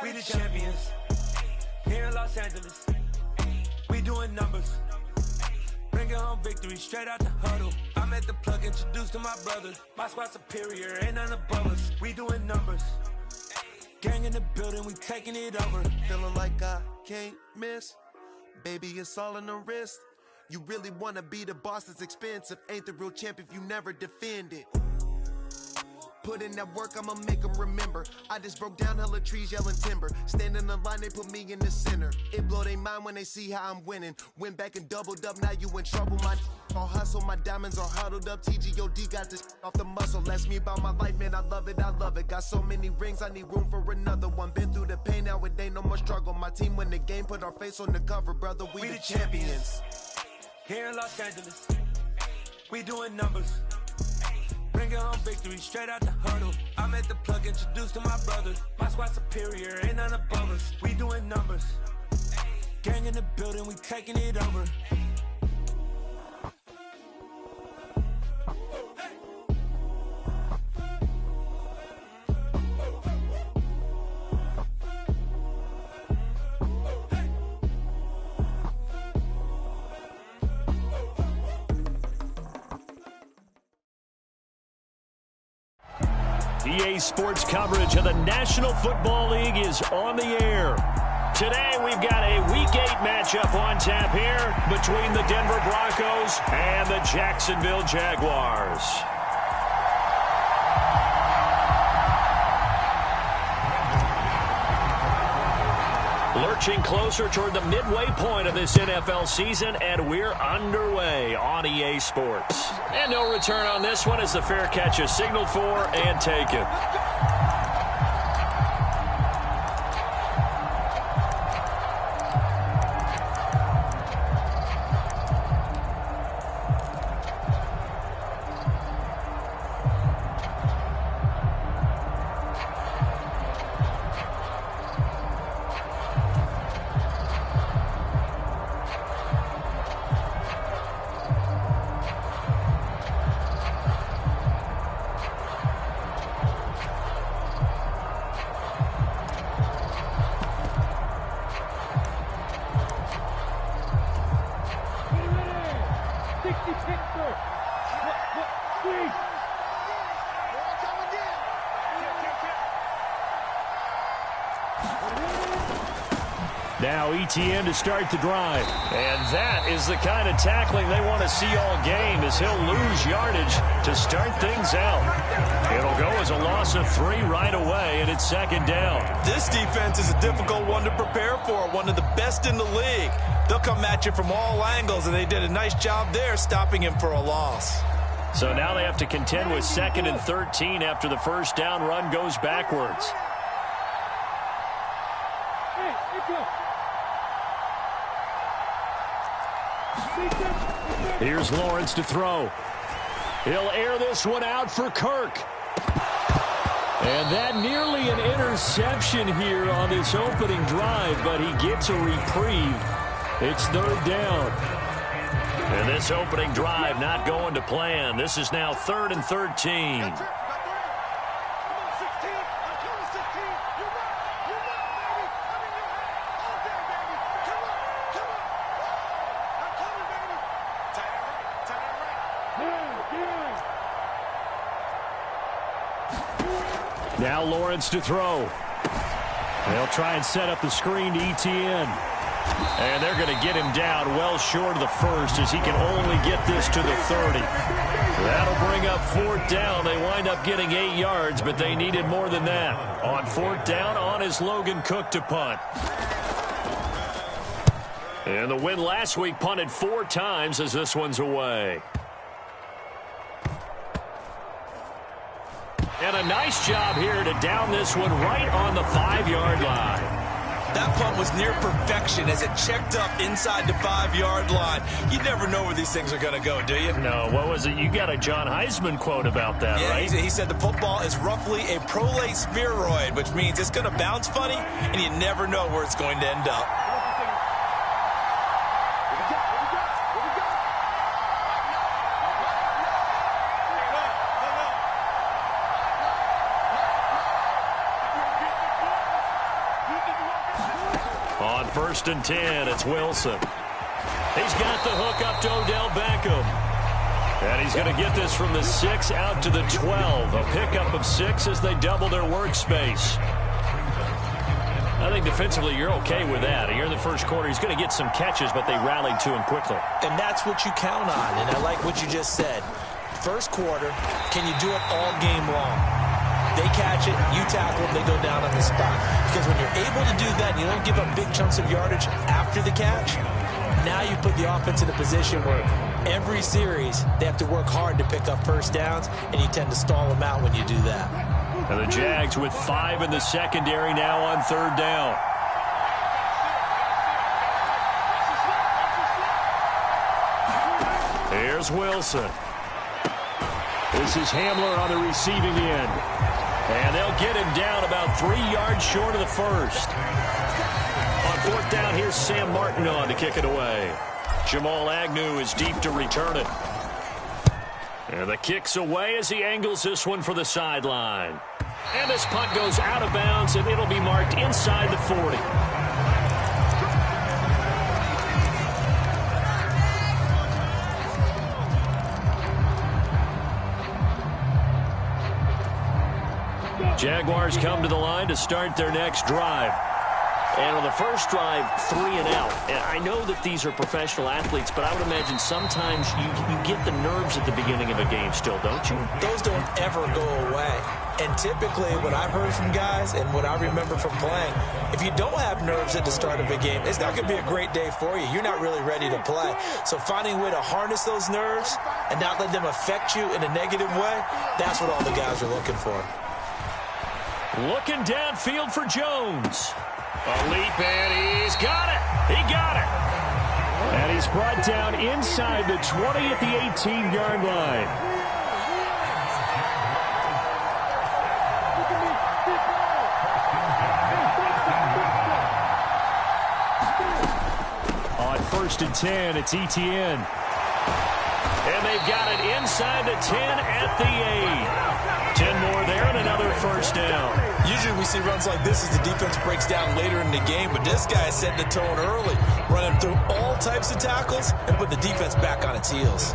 We the champions here in Los Angeles. We doing numbers, bringing home victory straight out the huddle. I'm at the plug, introduced to my brothers. My squad superior, ain't none above us. We doing numbers, gang in the building, we taking it over. Feeling like I can't miss, baby, it's all in the wrist. You really wanna be the boss, it's expensive. Ain't the real champ if you never defend it. Put in that work, I'ma make them remember. I just broke down hella trees, yelling timber. Stand in the line, they put me in the center. It blow their mind when they see how I'm winning. Went back and doubled up, now you in trouble. My all hustle, my diamonds are huddled up. TGOD got this off the muscle. That's me about my life, man, I love it, I love it. Got so many rings, I need room for another one. Been through the pain, now it ain't no more struggle. My team win the game, put our face on the cover, brother. We the champions here in Los Angeles. We doing numbers, bringing home victory straight out the huddle. I'm at the plug, introduced to my brothers. My squad superior, ain't none above us. We doing numbers, gang in the building, we taking it over. EA Sports coverage of the National Football League is on the air. Today we've got a Week 8 matchup on tap here between the Denver Broncos and the Jacksonville Jaguars. Lurching closer toward the midway point of this NFL season, and we're underway on EA Sports. And no return on this one as the fair catch is signaled for and taken. Now ETN to start the drive. And that is the kind of tackling they want to see all game, as he'll lose yardage to start things out. It'll go as a loss of 3 right away, and it's second down. This defense is a difficult one to prepare for, one of the best in the league. They'll come at you from all angles, and they did a nice job there stopping him for a loss. So now they have to contend with 2nd and 13 after the first down run goes backwards. Here's Lawrence to throw. He'll air this one out for Kirk. And that nearly an interception here on this opening drive, but he gets a reprieve. It's 3rd down. And this opening drive not going to plan. This is now 3rd and 13. Now Lawrence to throw. They'll try and set up the screen to ETN. And they're going to get him down well short of the first, as he can only get this to the 30. That'll bring up 4th down. They wind up getting 8 yards, but they needed more than that. On 4th down, on is Logan Cook to punt. And the win last week punted 4 times as this one's away. And a nice job here to down this one right on the 5-yard line. That punt was near perfection as it checked up inside the 5-yard line. You never know where these things are going to go, do you? No, what was it? You got a John Heisman quote about that, right? He said the football is roughly a prolate spheroid, which means it's going to bounce funny, and you never know where it's going to end up. On 1st and 10, it's Wilson. He's got the hook up to Odell Beckham. And he's going to get this from the 6 out to the 12. A pickup of 6 as they double their workspace. I think defensively you're okay with that. Here in the first quarter, he's going to get some catches, but they rallied to him quickly. And that's what you count on, and I like what you just said. First quarter, can you do it all game long? They catch it, you tackle them, they go down on the spot. Because when you're able to do that, you don't give up big chunks of yardage after the catch, now you put the offense in a position where every series they have to work hard to pick up first downs, and you tend to stall them out when you do that. And the Jags with 5 in the secondary now on 3rd down. Here's Wilson. This is Hamler on the receiving end. And they'll get him down about 3 yards short of the first. On 4th down, here's Sam Martin on to kick it away. Jamal Agnew is deep to return it. And the kick's away as he angles this one for the sideline. And this punt goes out of bounds, and it'll be marked inside the 40. Jaguars come to the line to start their next drive. And on the first drive, 3 and out. And I know that these are professional athletes, but I would imagine sometimes you get the nerves at the beginning of a game still, don't you? Those don't ever go away. And typically, what I've heard from guys and what I remember from playing, if you don't have nerves at the start of a game, it's not going to be a great day for you. You're not really ready to play. So finding a way to harness those nerves and not let them affect you in a negative way, that's what all the guys are looking for. Looking downfield for Jones. A leap, and he's got it. He got it. And he's brought down inside the 20 at the 18-yard line. On 1st and 10, it's Etienne. And they've got it inside the 10 at the 8. 10 more there and another first down. Usually we see runs like this as the defense breaks down later in the game, but this guy set the tone early, running through all types of tackles and put the defense back on its heels.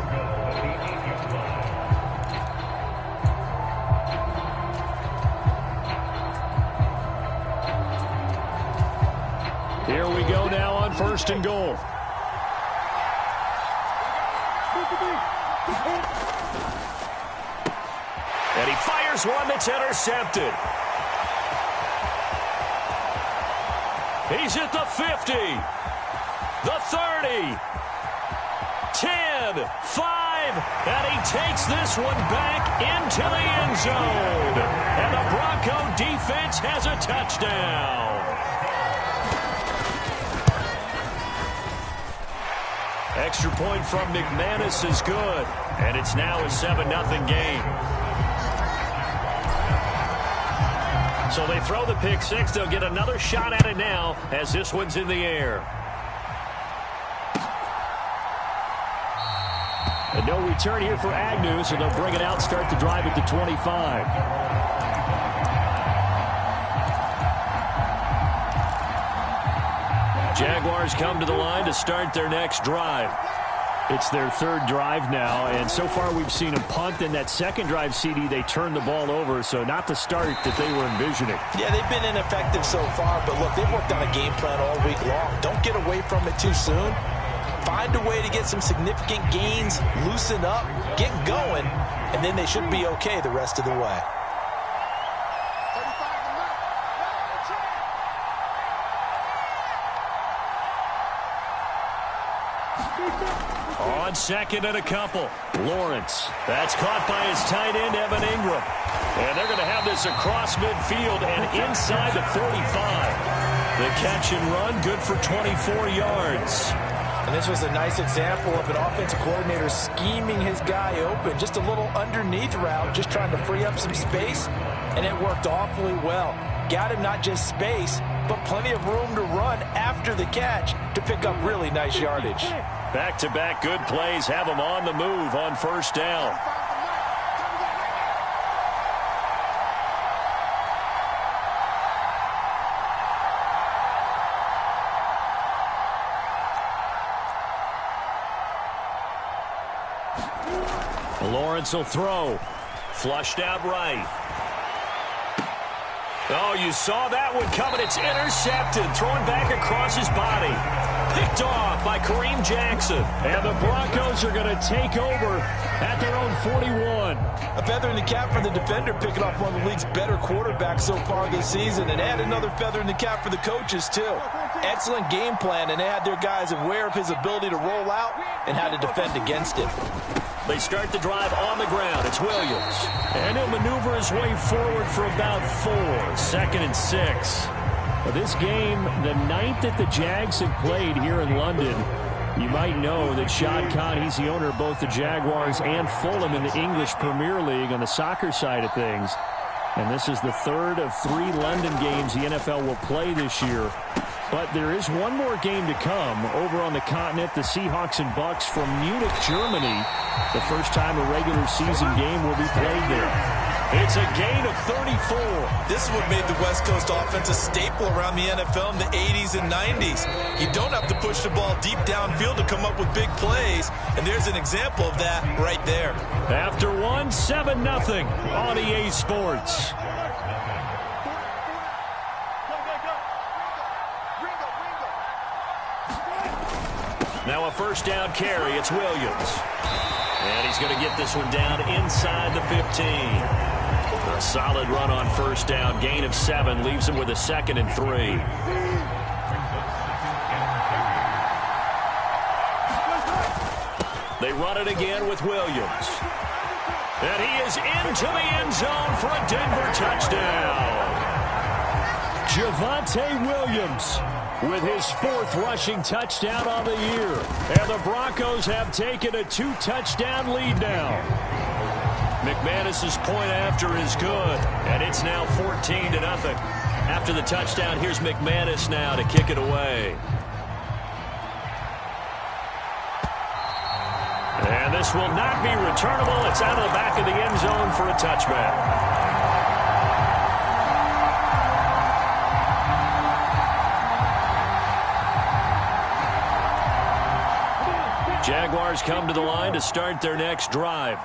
Here we go now on 1st and goal. And he fires one that's intercepted. He's at the 50, the 30, 10, 5, and he takes this one back into the end zone. And the Bronco defense has a touchdown. Extra point from McManus is good, and it's now a 7-0 game. So they throw the pick 6. They'll get another shot at it now as this one's in the air. And no return here for Agnew, so they'll bring it out, start the drive at the 25. Jaguars come to the line to start their next drive. It's their 3rd drive now, and so far we've seen a punt. In that second drive, CD, they turned the ball over, so not the start that they were envisioning. Yeah, they've been ineffective so far, but look, they've worked on a game plan all week long. Don't get away from it too soon. Find a way to get some significant gains, loosen up, get going, and then they should be okay the rest of the way. On 2nd and a couple, Lawrence. That's caught by his tight end, Evan Ingram. And they're going to have this across midfield and inside the 45. The catch and run, good for 24 yards. And this was a nice example of an offensive coordinator scheming his guy open. Just a little underneath route, just trying to free up some space, and it worked awfully well. Got him not just space, but plenty of room to run after the catch to pick up really nice yardage. Back-to-back good plays have him on the move on 1st down. Lawrence will throw. Flushed out right. Oh, you saw that one coming. It's intercepted. Throwing back across his body. Picked off by Kareem Jackson. And the Broncos are going to take over at their own 41. A feather in the cap for the defender, picking off one of the league's better quarterbacks so far this season. And add another feather in the cap for the coaches, too. Excellent game plan, and they had their guys aware of his ability to roll out and how to defend against it. They start the drive on the ground. It's Williams. And he'll maneuver his way forward for about 4. 2nd and 6. Well, this game, the ninth that the Jags have played here in London, you might know that Shad Khan, he's the owner of both the Jaguars and Fulham in the English Premier League on the soccer side of things. And this is the 3rd of 3 London games the NFL will play this year. But there is one more game to come over on the continent. The Seahawks and Bucks from Munich, Germany. The first time a regular season game will be played there. It's a gain of 34. This is what made the West Coast offense a staple around the NFL in the 80s and 90s. You don't have to push the ball deep downfield to come up with big plays, and there's an example of that right there. After 1, 7-0 on EA Sports. Now a first down carry. It's Williams. And he's going to get this one down inside the 15. A solid run on first down. Gain of 7 leaves him with a 2nd and 3. They run it again with Williams. And he is into the end zone for a Denver touchdown. Javonte Williams with his 4th rushing touchdown on the year. And the Broncos have taken a 2-touchdown lead now. McManus's point after is good, and it's now 14-0. After the touchdown, here's McManus now to kick it away. And this will not be returnable. It's out of the back of the end zone for a touchback. Jaguars come to the line to start their next drive.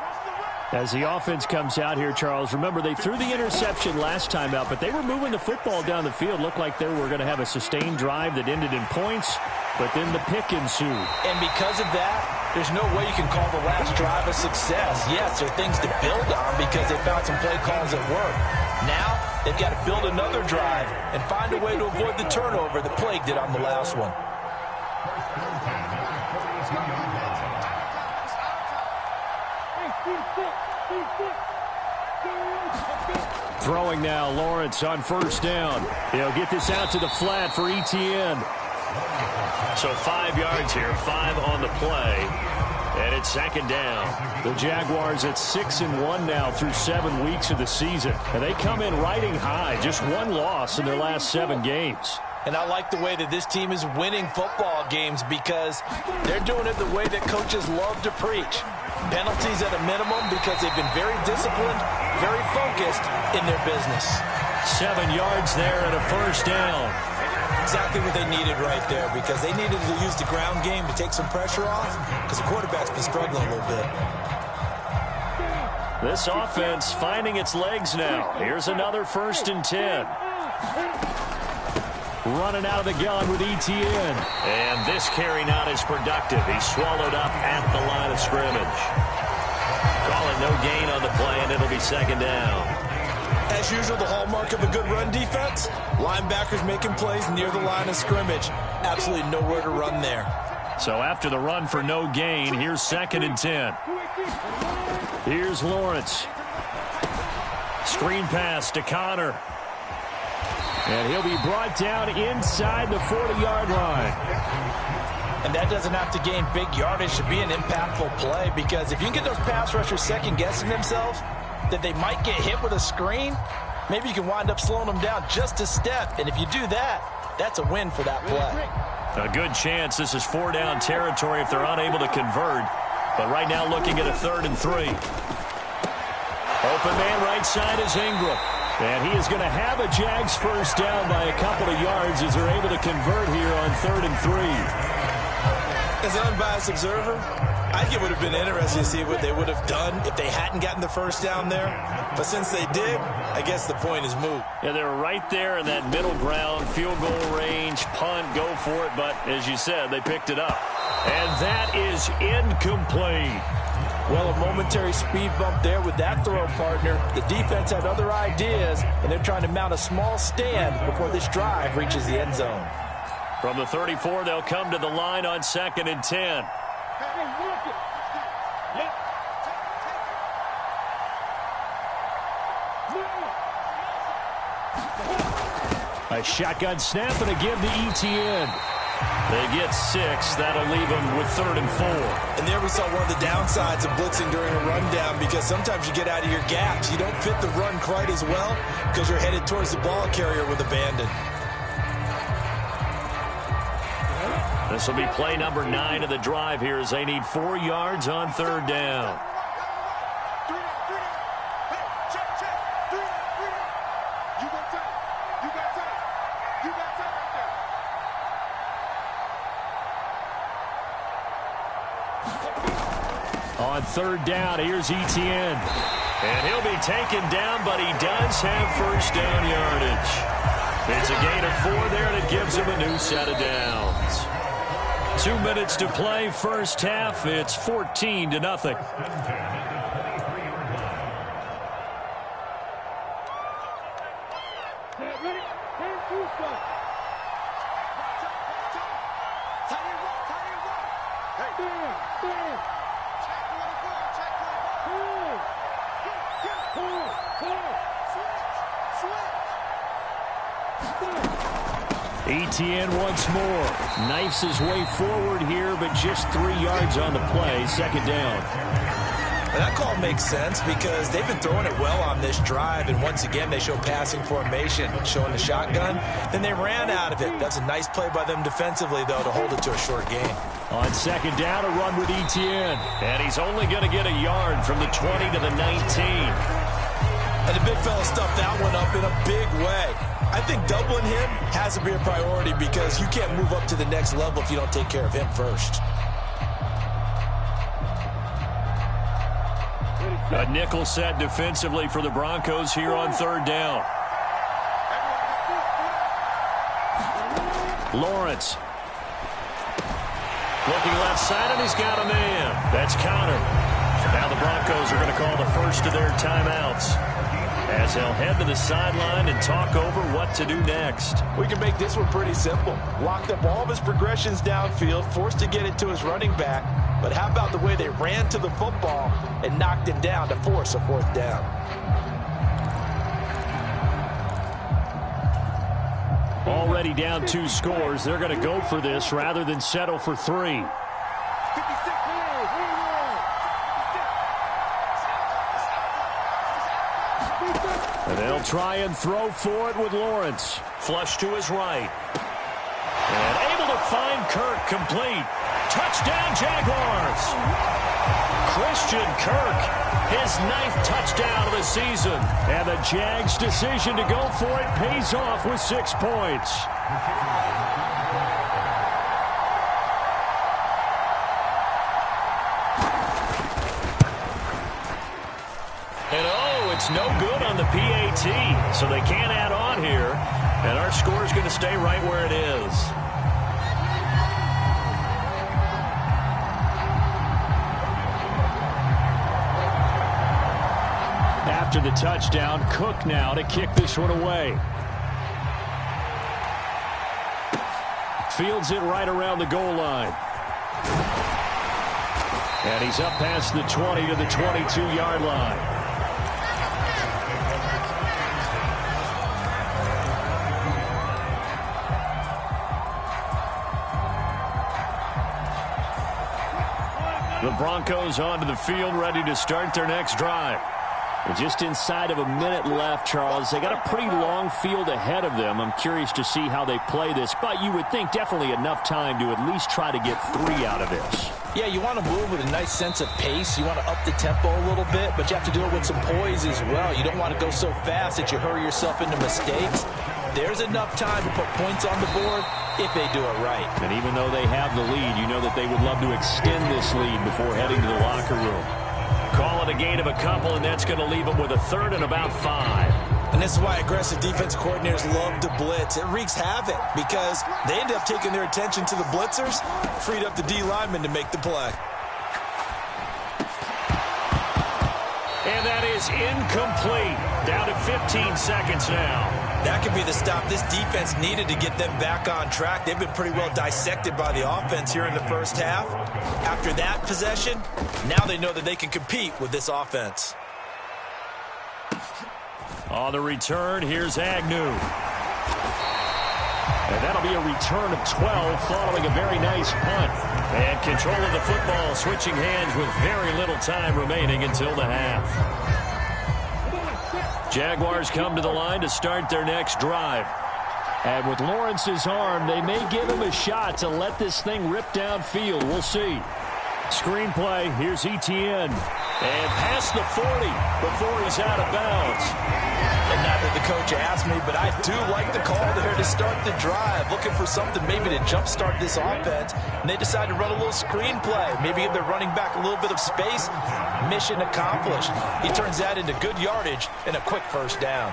As the offense comes out here, Charles, remember they threw the interception last time out, but they were moving the football down the field. Looked like they were going to have a sustained drive that ended in points, but then the pick ensued. And because of that, there's no way you can call the last drive a success. Yes, there are things to build on because they found some play calls that work. Now, they've got to build another drive and find a way to avoid the turnover that plagued it on the last one. Throwing now, Lawrence on first down. He'll get this out to the flat for Etienne. So 5 yards here, 5 on the play, and it's 2nd down. The Jaguars at 6-1 now through 7 weeks of the season. And they come in riding high, just 1 loss in their last 7 games. And I like the way that this team is winning football games because they're doing it the way that coaches love to preach. Penalties at a minimum because they've been very disciplined, very focused in their business. 7 yards there and a first down. Exactly what they needed right there because they needed to use the ground game to take some pressure off because the quarterback's been struggling a little bit. This offense finding its legs now. Here's another 1st and 10. Running out of the gun with Etienne. And this carry not as productive. He's swallowed up at the line of scrimmage. Calling no gain on the play, and it'll be 2nd down. As usual, the hallmark of a good run defense, linebackers making plays near the line of scrimmage. Absolutely nowhere to run there. So after the run for no gain, here's 2nd and 10. Here's Lawrence. Screen pass to Connor. And he'll be brought down inside the 40-yard line. And that doesn't have to gain big yardage to be an impactful play because if you can get those pass rushers second-guessing themselves that they might get hit with a screen, maybe you can wind up slowing them down just a step. And if you do that, that's a win for that play. A good chance this is 4-down territory if they're unable to convert. But right now looking at a 3rd and 3. Open man right side is Ingram. And he is going to have a Jags first down by a couple of yards as they're able to convert here on 3rd and 3. As an unbiased observer, I think it would have been interesting to see what they would have done if they hadn't gotten the first down there. But since they did, I guess the point is moot. Yeah, they were right there in that middle ground, field goal range, punt, go for it. But as you said, they picked it up. And that is incomplete. Well, a momentary speed bump there with that throw, partner. The defense had other ideas, and they're trying to mount a small stand before this drive reaches the end zone. From the 34, they'll come to the line on 2nd and 10. A shotgun snap and a give to ETN. They get 6. That'll leave them with 3rd and 4. And there we saw one of the downsides of blitzing during a rundown, because sometimes you get out of your gaps. You don't fit the run quite as well because you're headed towards the ball carrier with abandon. This will be play number 9 of the drive here as they need 4 yards on 3rd down. On 3rd down, here's ETN. And he'll be taken down, but he does have first down yardage. It's a gain of 4 there, and it gives him a new set of downs. 2 minutes to play, first half. It's 14-0. ETN once more. Knifes his way forward here, but just 3 yards on the play. 2nd down. And that call makes sense because they've been throwing it well on this drive, and once again they show passing formation, showing the shotgun. Then they ran out of it. That's a nice play by them defensively, though, to hold it to a short gain. On 2nd down, a run with ETN. And he's only going to get a yard from the 20 to the 19. And the big fella stuffed that one up in a big way. I think doubling him has to be a priority because you can't move up to the next level if you don't take care of him first. A nickel set defensively for the Broncos here on 3rd down. Lawrence. Looking left side, and he's got a man. That's Connor. Now the Broncos are going to call the first of their timeouts, as they'll head to the sideline and talk over what to do next. We can make this one pretty simple. Locked up all of his progressions downfield, forced to get it to his running back. But how about the way they ran to the football and knocked him down to force a 4th down? Already down 2 scores. They're going to go for this rather than settle for 3. And they'll try and throw for it with Lawrence. Flush to his right. And able to find Kirk complete. Touchdown, Jaguars. Christian Kirk, his 9th touchdown of the season. And the Jags' decision to go for it pays off with 6 points. And it's no good on the PAT, so they can't add on here. And our score is going to stay right where it is. After the touchdown, Cook now to kick this one away. Fields it right around the goal line. And he's up past the 20 to the 22-yard line. The Broncos onto the field, ready to start their next drive. And just inside of a minute left, Charles. They got a pretty long field ahead of them. I'm curious to see how they play this, but you would think definitely enough time to at least try to get 3 out of this. Yeah, you want to move with a nice sense of pace. You want to up the tempo a little bit, but you have to do it with some poise as well. You don't want to go so fast that you hurry yourself into mistakes. there's enough time to put points on the board if they do it right. And even though they have the lead, you know that they would love to extend this lead before heading to the locker room. Call it a gain of a couple, and that's going to leave them with a third and about 5. And this is why aggressive defense coordinators love to blitz. It wreaks havoc because they end up taking their attention to the blitzers, freed up the D lineman to make the play. And that is incomplete. Down to 15 seconds now. That could be the stop this defense needed to get them back on track. They've been pretty well dissected by the offense here in the first half. After that possession, now they know that they can compete with this offense. On the return, here's Agnew. And that'll be a return of 12 following a very nice punt. And control of the football switching hands with very little time remaining until the half. Jaguars come to the line to start their next drive. And with Lawrence's arm, they may give him a shot to let this thing rip downfield. We'll see. Screenplay, here's Etienne. And past the 40 before he's out of bounds. And not that the coach asked me, but I do like the call there to start the drive. Looking for something maybe to jumpstart this offense. And they decided to run a little screenplay. Maybe give their running back a little bit of space. Mission accomplished. He turns that into good yardage and a quick first down.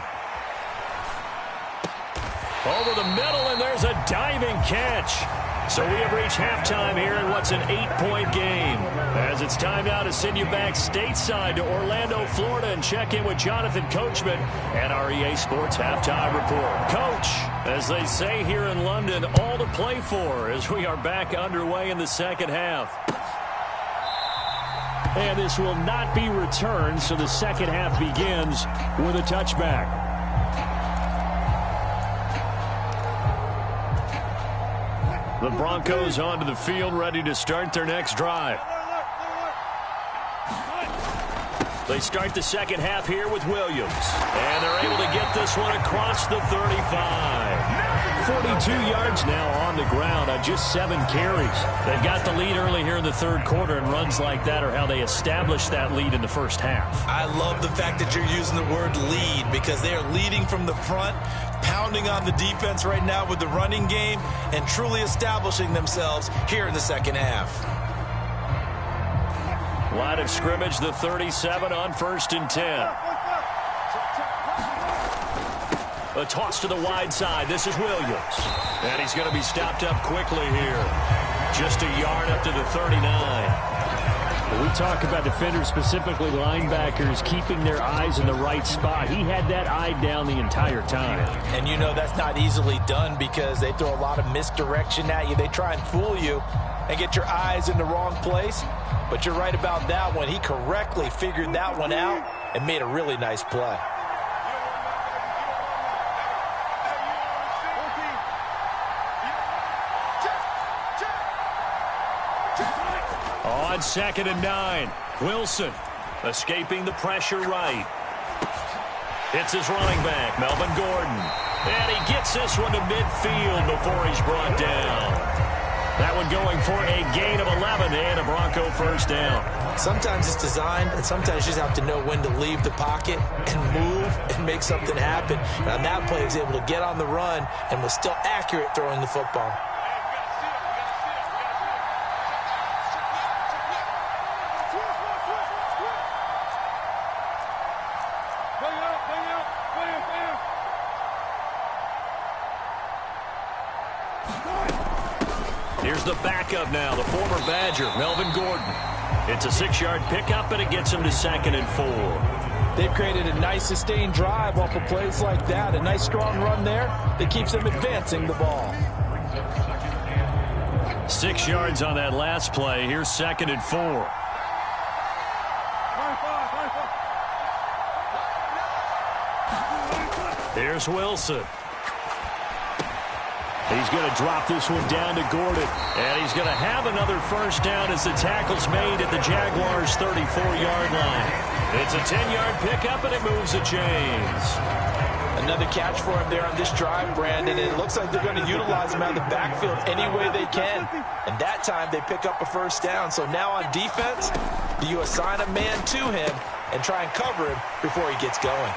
Over the middle, and there's a diving catch. So we have reached halftime here in what's an 8-point game. As it's time now to send you back stateside to Orlando, Florida, and check in with Jonathan Coachman and our EA Sports Halftime Report. Coach, as they say here in London, all to play for as we are back underway in the second half. And this will not be returned, so the second half begins with a touchback. The Broncos onto the field, ready to start their next drive. They start the second half here with Williams. And they're able to get this one across the 35. 42 yards now on the ground on just 7 carries. They've got the lead early here in the third quarter, and runs like that are how they established that lead in the first half. I love the fact that you're using the word lead because they are leading from the front, pounding on the defense right now with the running game, and truly establishing themselves here in the second half. Line of scrimmage, the 37 on 1st and 10. A toss to the wide side. This is Williams. And he's going to be stopped up quickly here. Just a yard up to the 39. When we talk about defenders, specifically linebackers, keeping their eyes in the right spot. He had that eye down the entire time. And you know that's not easily done because they throw a lot of misdirection at you. They try and fool you and get your eyes in the wrong place. But you're right about that one. He correctly figured that one out and made a really nice play. On 2nd and 9, Wilson escaping the pressure right. It's his running back, Melvin Gordon. And he gets this one to midfield before he's brought down. That one going for a gain of 11 and a Bronco first down. Sometimes it's designed, and sometimes you just have to know when to leave the pocket and move and make something happen. And on that play, he was able to get on the run and was still accurate throwing the football. Here's the backup now, the former Badger, Melvin Gordon. It's a 6-yard pickup, and it gets him to 2nd and 4. They've created a nice sustained drive off of plays like that. A nice strong run there that keeps them advancing the ball. 6 yards on that last play. Here's 2nd and 4. Here's Wilson. He's going to drop this one down to Gordon. And he's going to have another first down as the tackle's made at the Jaguars' 34-yard line. It's a 10-yard pickup, and it moves the chains. Another catch for him there on this drive, Brandon. And it looks like they're going to utilize him out of the backfield any way they can. And that time they pick up a first down. So now on defense, do you assign a man to him and try and cover him before he gets going?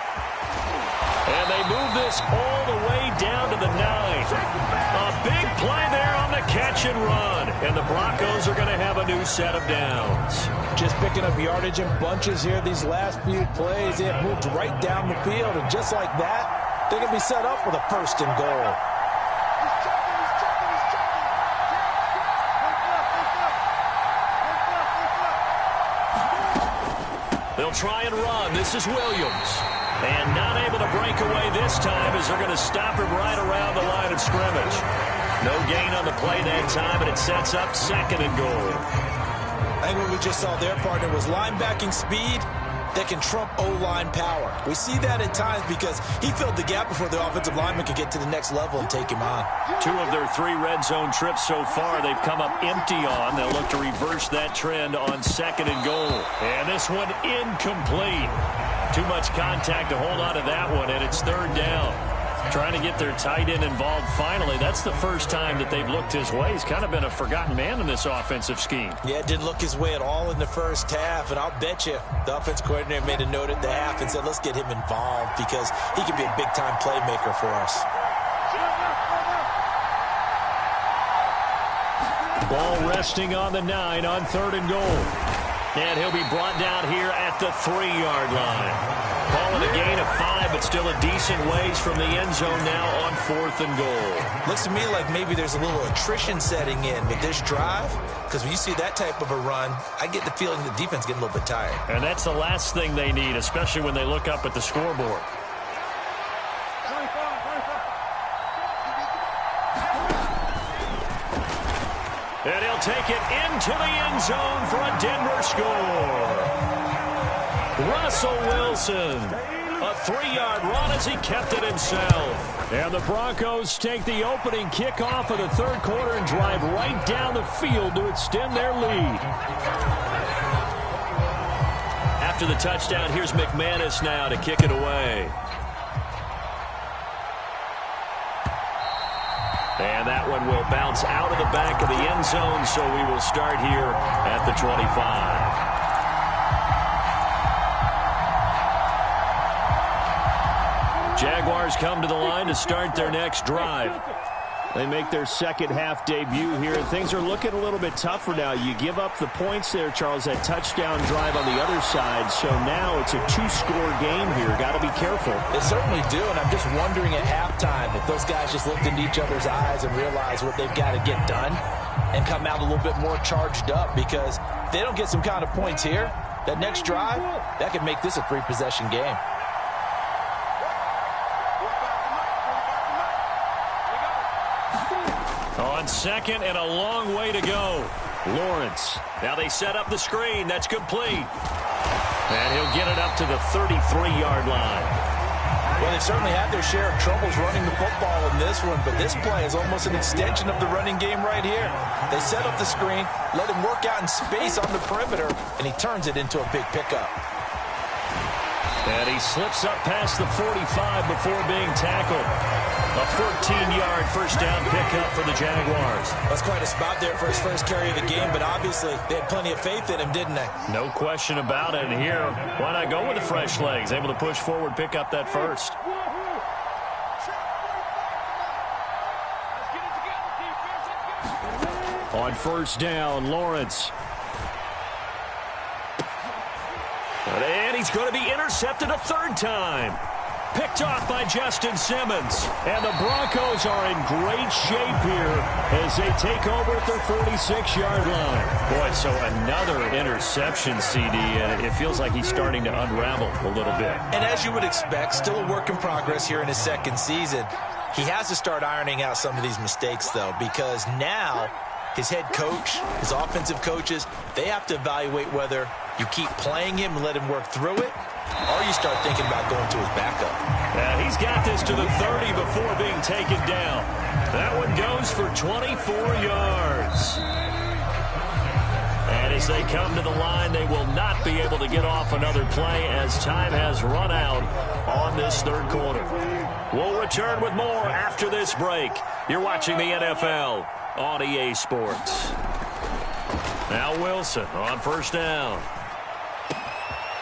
And they move this all the way down to the 9. A big play there on the catch and run. And the Broncos are going to have a new set of downs. Just picking up yardage in bunches here these last few plays. They have moved right down the field. And just like that, they're going to be set up with a 1st and goal. They'll try and run. This is Williams. And not able to break away this time as they're going to stop him right around the line of scrimmage. No gain on the play that time, and it sets up 2nd and goal. I think what we just saw there, partner, was linebacking speed that can trump O-line power. We see that at times because he filled the gap before the offensive lineman could get to the next level and take him on. 2 of their 3 red zone trips so far they've come up empty on. They'll look to reverse that trend on 2nd and goal. And this one incomplete. Too much contact to hold on to that one, and it's 3rd down. Trying to get their tight end involved finally. That's the first time that they've looked his way. He's kind of been a forgotten man in this offensive scheme. Yeah, it didn't look his way at all in the first half, and I'll bet you the offense coordinator made a note at the half and said, let's get him involved because he can be a big-time playmaker for us. Ball resting on the 9 on 3rd and goal. And he'll be brought down here at the 3-yard line. Calling a gain of 5, but still a decent ways from the end zone now on 4th and goal. Looks to me like maybe there's a little attrition setting in with this drive, because when you see that type of a run, I get the feeling the defense getting a little bit tired. And that's the last thing they need, especially when they look up at the scoreboard. And he'll take it into the end zone for a Denver score. Russell Wilson, a 3-yard run as he kept it himself. And the Broncos take the opening kickoff of the 3rd quarter and drive right down the field to extend their lead. After the touchdown, here's McManus now to kick it away. And that one will bounce out of the back of the end zone, so we will start here at the 25. Jaguars come to the line to start their next drive. They make their 2nd half debut here. Things are looking a little bit tougher now. You give up the points there, Charles, that touchdown drive on the other side. So now it's a 2-score game here. Got to be careful. They certainly do, and I'm just wondering at halftime if those guys just looked into each other's eyes and realized what they've got to get done and come out a little bit more charged up, because if they don't get some kind of points here, that next drive, that could make this a 3-possession game. On 2nd and a long way to go. Lawrence. Now they set up the screen. That's complete. And he'll get it up to the 33-yard line. Well, they've certainly had their share of troubles running the football in this one, but this play is almost an extension of the running game right here. They set up the screen, let him work out in space on the perimeter, and he turns it into a big pickup. And he slips up past the 45 before being tackled. A 14-yard first down pickup for the Jaguars. That's quite a spot there for his first carry of the game, but obviously they had plenty of faith in him, didn't they? No question about it. And here, why not go with the fresh legs? Able to push forward, pick up that first. On 1st down, Lawrence. And he's going to be intercepted a 3rd time. Picked off by Justin Simmons. And the Broncos are in great shape here as they take over at their 46-yard line. Boy, so another interception, CD, and it feels like he's starting to unravel a little bit. And as you would expect, still a work in progress here in his 2nd season. He has to start ironing out some of these mistakes, though, because now his head coach, his offensive coaches, they have to evaluate whether you keep playing him and let him work through it, or you start thinking about going to his backup. And he's got this to the 30 before being taken down. That one goes for 24 yards. And as they come to the line, they will not be able to get off another play as time has run out on this 3rd quarter. We'll return with more after this break. You're watching the NFL on EA Sports. Now Wilson on 1st down.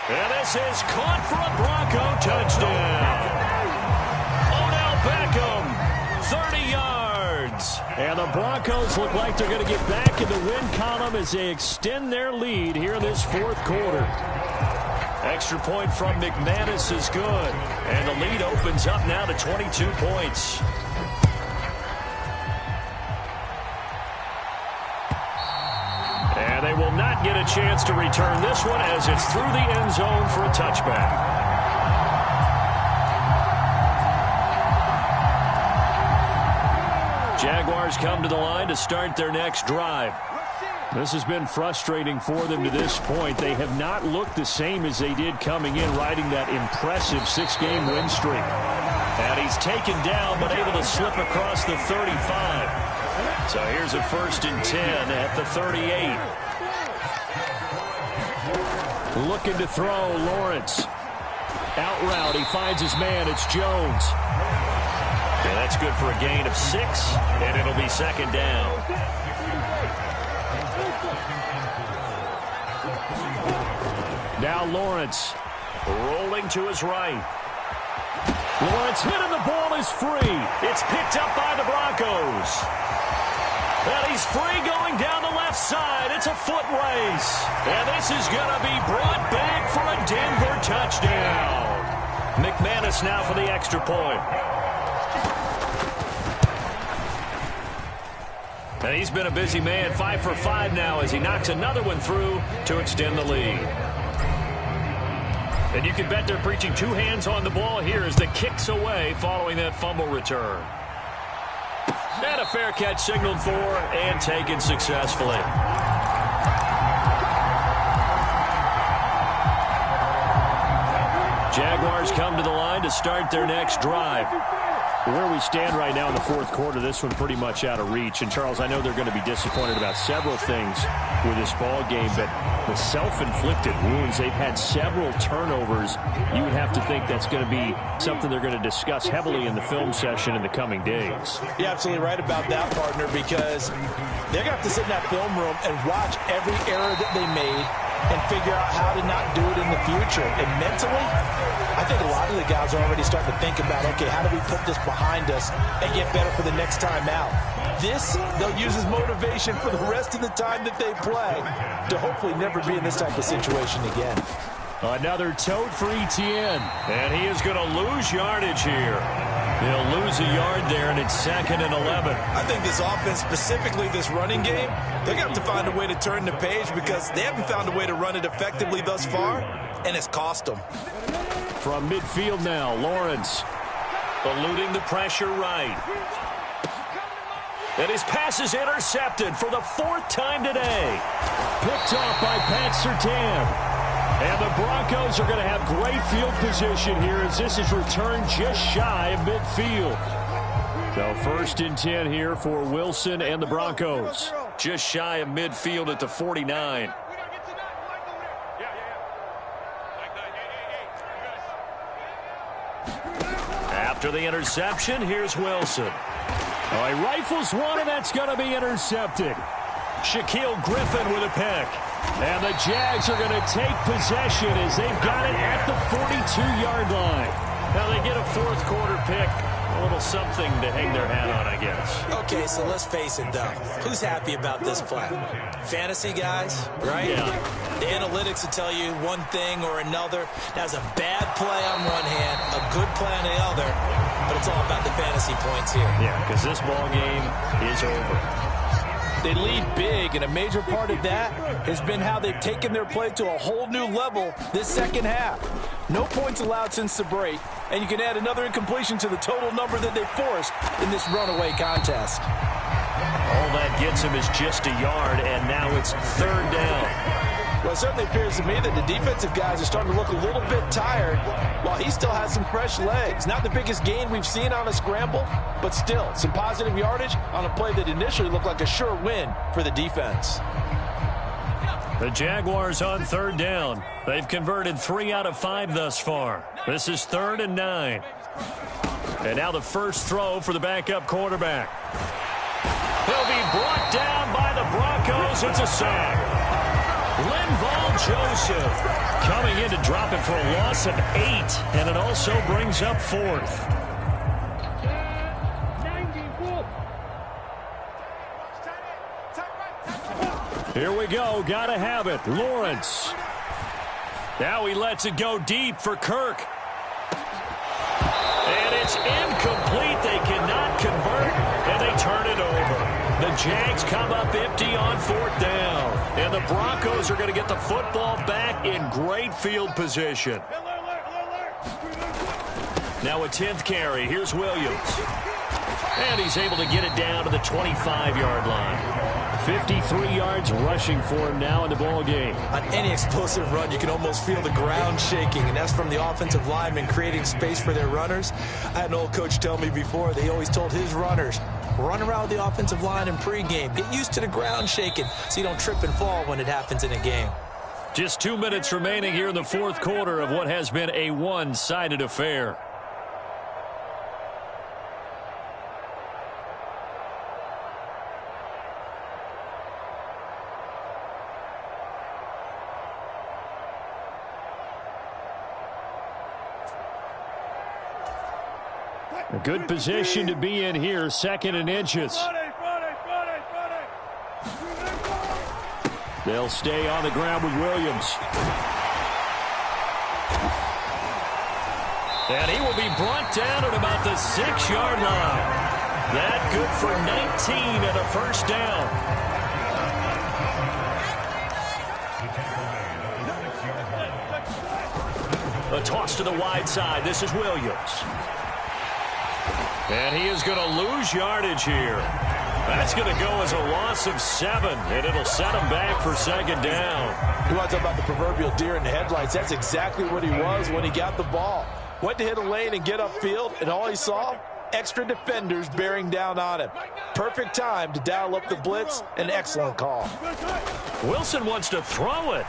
And this is caught for a Bronco touchdown. And the Broncos look like they're going to get back in the win column as they extend their lead here in this fourth quarter. Extra point from McManus is good. And the lead opens up now to 22 points. And they will not get a chance to return this one as it's through the end zone for a touchback. Jaguars come to the line to start their next drive. This has been frustrating for them to this point. They have not looked the same as they did coming in, riding that impressive 6-game win streak. And he's taken down, but able to slip across the 35. So here's a 1st and 10 at the 38. Looking to throw, Lawrence. Out route, he finds his man, it's Jones. Yeah, that's good for a gain of 6, and it'll be 2nd down. Now Lawrence rolling to his right. Lawrence hit and the ball is free. It's picked up by the Broncos. And he's free going down the left side. It's a foot race. And this is going to be brought back for a Denver touchdown. McManus now for the extra point. And he's been a busy man, 5 for 5 now as he knocks another one through to extend the lead. And you can bet they're preaching 2 hands on the ball here as the kick's away following that fumble return. And a fair catch signaled for and taken successfully. Jaguars come to the line to start their next drive. Where we stand right now in the fourth quarter, this one pretty much out of reach. And, Charles, I know they're going to be disappointed about several things with this ball game, but the self-inflicted wounds, they've had several turnovers. You would have to think that's going to be something they're going to discuss heavily in the film session in the coming days. You're absolutely right about that, partner, because they're going to have to sit in that film room and watch every error that they made and figure out how to not do it in the future. And mentally, I think a lot of the guys are already starting to think about, okay, how do we put this behind us and get better for the next time out? This, they'll use as motivation for the rest of the time that they play to hopefully never be in this type of situation again. Another tote for Etienne, and he is going to lose yardage here. He'll lose a yard there, and it's 2nd and 11. I think this offense, specifically this running game, they're going to have to find a way to turn the page because they haven't found a way to run it effectively thus far, and it's cost them. From midfield now, Lawrence eluding the pressure right. And his pass is intercepted for the 4th time today. Picked off by Pat Surtain. And the Broncos are going to have great field position here as this is returned just shy of midfield. So 1st and 10 here for Wilson and the Broncos. Just shy of midfield at the 49. After the interception, here's Wilson. Oh, he rifles one, and that's going to be intercepted. Shaquille Griffin with a pick. And the Jags are going to take possession as they've got it at the 42-yard line. Now they get a fourth quarter pick. A little something to hang their hat on, I guess. Okay, so let's face it, though. Who's happy about this play? Fantasy guys, right? Yeah. The analytics will tell you one thing or another. That's a bad play on one hand, a good play on the other, but it's all about the fantasy points here. Yeah, because this ball game is over. They lead big, and a major part of that has been how they've taken their play to a whole new level this second half. No points allowed since the break, and you can add another incompletion to the total number that they forced in this runaway contest. All that gets him is just a yard, and now it's 3rd down. Well, it certainly appears to me that the defensive guys are starting to look a little bit tired while he still has some fresh legs. Not the biggest gain we've seen on a scramble, but still some positive yardage on a play that initially looked like a sure win for the defense. The Jaguars on 3rd down. They've converted 3 out of 5 thus far. This is 3rd and 9. And now the first throw for the backup quarterback. He'll be brought down by the Broncos. It's a sack. Linval Joseph coming in to drop it for a loss of 8, and it also brings up 4th. Here we go. Gotta have it. Lawrence. Now he lets it go deep for Kirk. And it's incomplete. They cannot convert, and they turn it over. The Jags come up empty on 4th down. And the Broncos are going to get the football back in great field position. Now a 10th carry. Here's Williams. And he's able to get it down to the 25-yard line. 53 yards rushing for him now in the ball game. On any explosive run, you can almost feel the ground shaking, and that's from the offensive linemen creating space for their runners. I had an old coach tell me before, they always told his runners, run around the offensive line in pregame. Get used to the ground shaking so you don't trip and fall when it happens in a game. Just 2 minutes remaining here in the 4th quarter of what has been a one-sided affair. A good position to be in here, 2nd and inches. They'll stay on the ground with Williams. And he will be brought down at about the 6-yard line. That good for 19 and a 1st down. A toss to the wide side. This is Williams. And he is going to lose yardage here. That's going to go as a loss of 7, and it'll set him back for 2nd down. You want to talk about the proverbial deer in the headlights? That's exactly what he was when he got the ball. Went to hit a lane and get upfield, and all he saw, extra defenders bearing down on him. Perfect time to dial up the blitz. An excellent call. Wilson wants to throw it.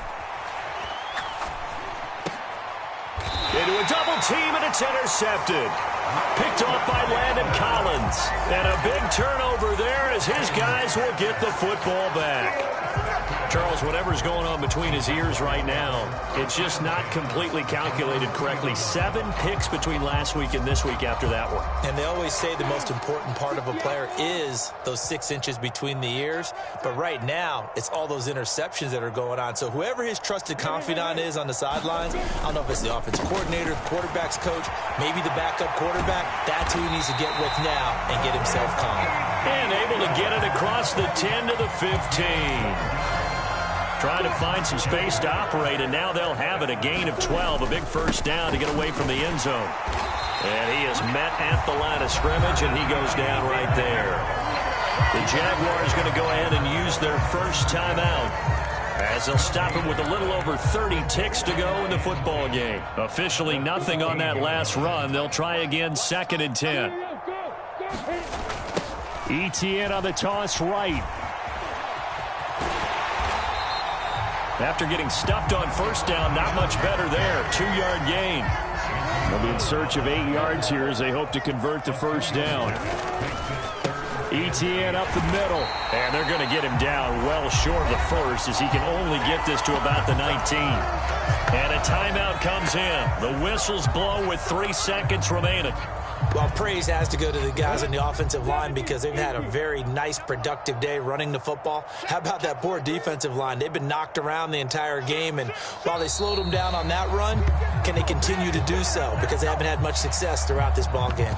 Into a double team, and it's intercepted. Picked off by Landon Collins. And a big turnover there as his guys will get the football back. Charles, whatever's going on between his ears right now, it's just not completely calculated correctly. 7 picks between last week and this week after that one. And they always say the most important part of a player is those 6 inches between the ears. But right now, it's all those interceptions that are going on. So whoever his trusted confidant is on the sidelines, I don't know if it's the offensive coordinator, the quarterback's coach, maybe the backup quarterback, that's who he needs to get with now and get himself calm. And able to get it across the 10 to the 15. Trying to find some space to operate, and now they'll have it. A gain of 12, a big 1st down to get away from the end zone. And he is met at the line of scrimmage, and he goes down right there. The Jaguars going to go ahead and use their first timeout, as they'll stop him with a little over 30 ticks to go in the football game. Officially nothing on that last run. They'll try again, 2nd and 10. ETN on the toss right. After getting stuffed on 1st down, not much better there. 2-yard gain. They'll be in search of 8 yards here as they hope to convert the 1st down. ETN up the middle. And they're going to get him down well short of the 1st as he can only get this to about the 19. And a timeout comes in. The whistles blow with 3 seconds remaining. Well, praise has to go to the guys on the offensive line because they've had a very nice, productive day running the football. How about that poor defensive line? They've been knocked around the entire game, and while they slowed them down on that run, can they continue to do so? Because they haven't had much success throughout this ball game.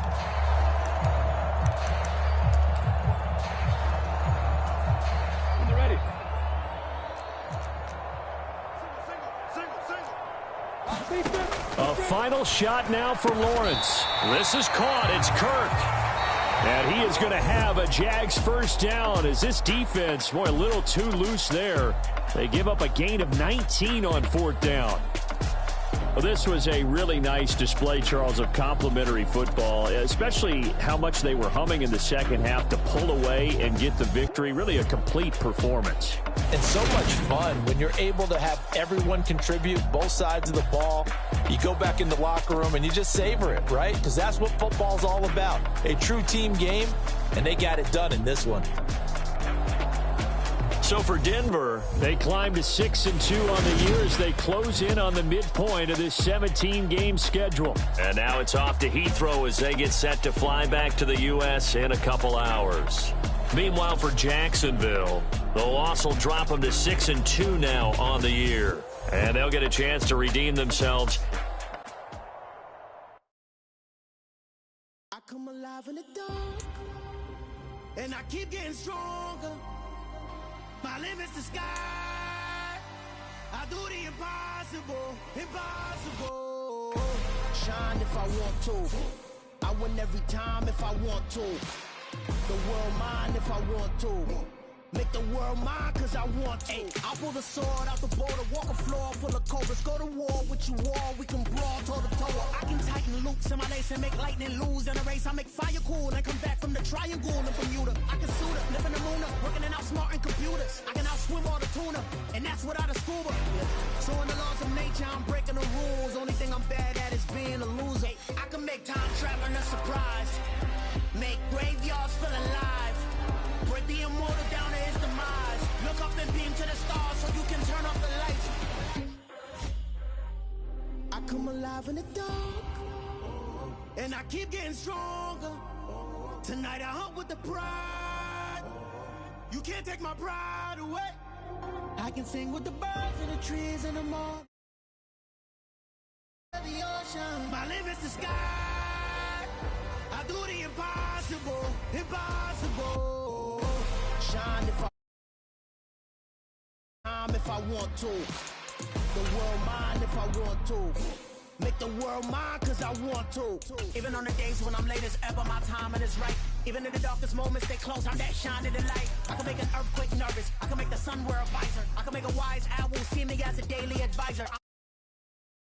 A final shot now for Lawrence. This is caught. It's Kirk. And he is going to have a Jags 1st down as this defense, boy, a little too loose there. They give up a gain of 19 on 4th down. Well, this was a really nice display, Charles, of complimentary football, especially how much they were humming in the second half to pull away and get the victory. Really a complete performance. And so much fun when you're able to have everyone contribute, both sides of the ball. You go back in the locker room and you just savor it, right? Because that's what football's all about. A true team game, and they got it done in this one. So for Denver, they climb to 6-2 on the year as they close in on the midpoint of this 17-game schedule. And now it's off to Heathrow as they get set to fly back to the U.S. in a couple hours. Meanwhile, for Jacksonville, The loss will drop them to 6-2 now on the year. And they'll get a chance to redeem themselves. I come alive in the dark, and I keep getting stronger. My limit's the sky. I do the impossible, impossible. Shine if I want to. I win every time if I want to. The world mine if I want to. Make the world mine cause I want to. Ay, I'll pull the sword out the border, walk a floor full of cobras. Go to war with you all, we can brawl toe to toe. I can tighten loops in my lace and make lightning lose in a race. I make fire cool and come back from the triangle and Bermuda. I can suit up, live in the moon up, working and outsmarting computers. I can outswim all the tuna, and that's without a scuba. So in the laws of nature, I'm breaking the rules. Only thing I'm bad at is being a loser. I can make time traveling a surprise, make graveyards feel alive. Break the immortal down to his demise. Look up and beam to the stars so you can turn off the lights. I come alive in the dark, and I keep getting stronger. Tonight I hunt with the pride. You can't take my pride away. I can sing with the birds and the trees and the moon. The ocean, my limit's the sky. I do the impossible, impossible. Shine if I want to. The world mine if I want to. Make the world mine cause I want to. Even on the days when I'm late as ever, my timing is right. Even in the darkest moments, they close, I'm that shining the light. I can make an earthquake nervous. I can make the sun wear a visor. I can make a wise owl see me as a daily advisor.